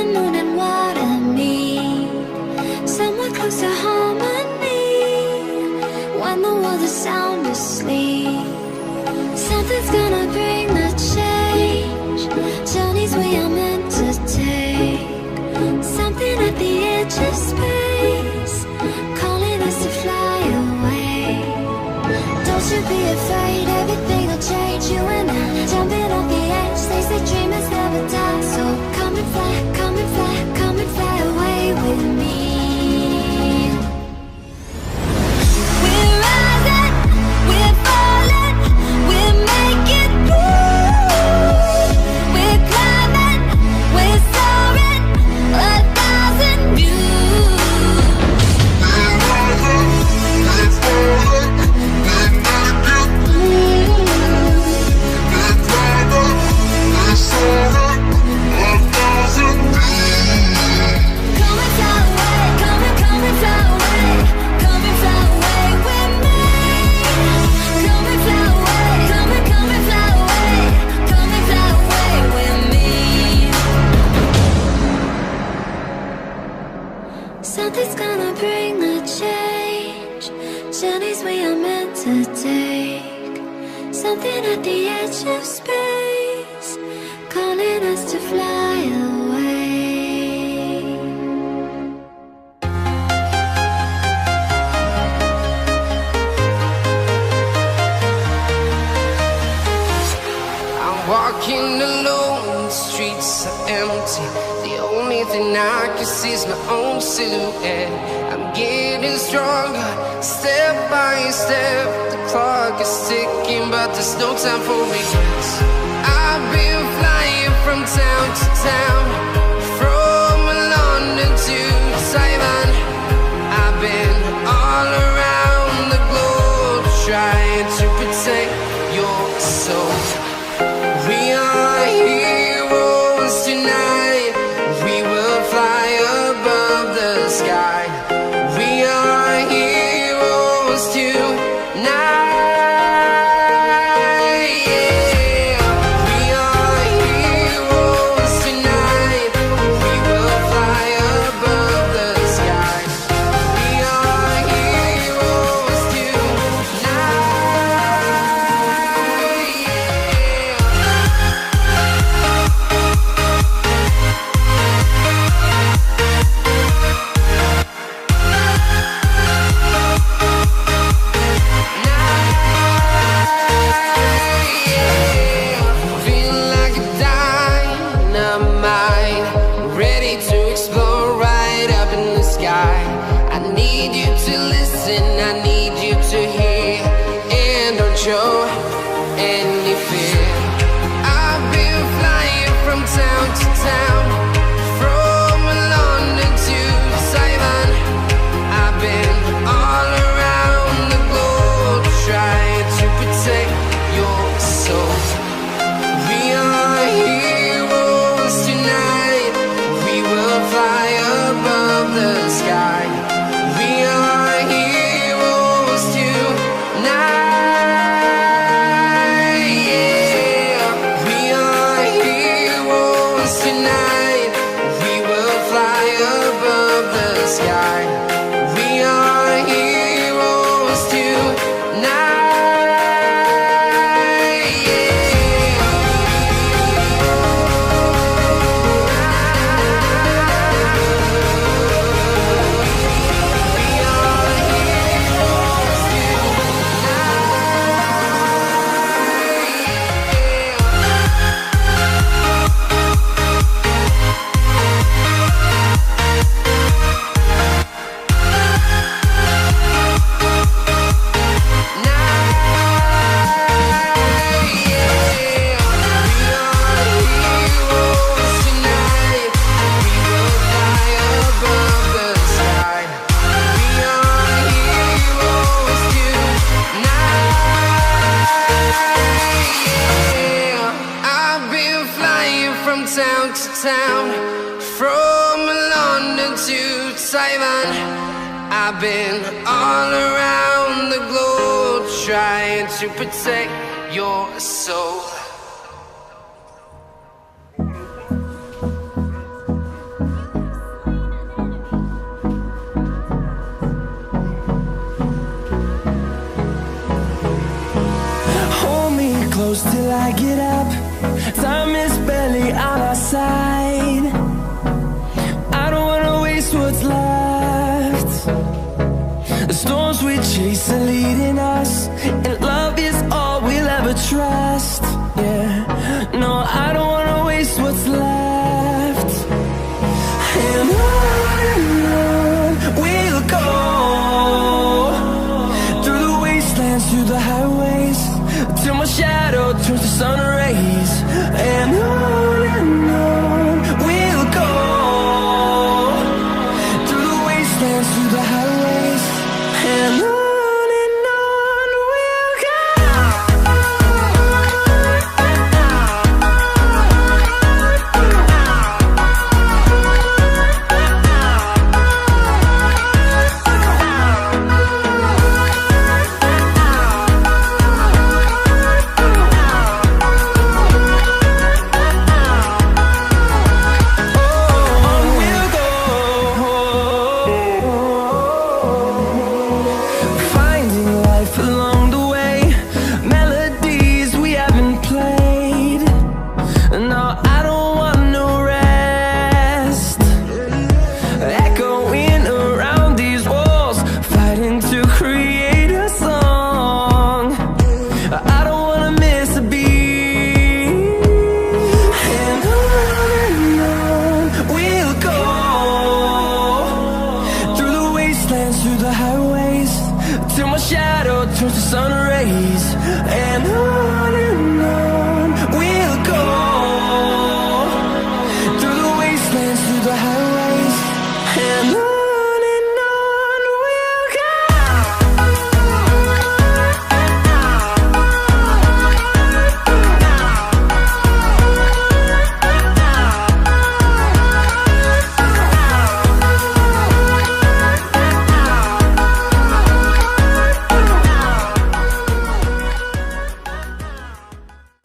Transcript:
and moon and water meet somewhere close to harmony. When the world is sound asleep, something's gonna bring the change. Journeys we are meant to take, something at the edge of space, calling us to fly away. Don't you be afraid, everything will change. You and I, jumping off the edge. They say dreamers never die, so come and fly, come and fly, come and fly away with me. We're rising, we're falling, we're making moves. We're climbing, we're soaring, 1,000 views. We're rising, we're falling, we're making moves. We're climbing, we're soaring, 1,000 views. Come and fly away, come and fly away, come and fly away with me. Come and fly away, come and fly away, come and fly away with me. Something's gonna bring the change. Journeys we are meant to take, something at the edge of space, calling us to fly away. I'm walking alone, the streets are empty. The only thing I can see is my own silhouette. I'm getting stronger, step by step. The clock is ticking, but there's no time for regrets. I've been flying from town to town, from London to Taiwan. I've been all around the globe, trying to protect your soul. We are heroes tonight. We will fly above the sky. We are heroes tonight. Yeah. We are heroes tonight. We will fly above the sky. We are heroes tonight. Yeah. Feel like a dynamite, ready to explode right up in the sky. I need you to listen, I need you to hear, and don't show any fear. I've been flying from town to town, from London to Taiwan. I've been all around the globe, trying to protect your soul. We are heroes tonight. We will fly above the sky. We are heroes tonight. Yeah. We are heroes tonight. We will fly above the sky. We are heroes tonight. Yeah. We are heroes town to town, from London to Taiwan. I've been all around the globe, trying to protect your soul. side. I don't wanna waste what's left. The storms we chase are leading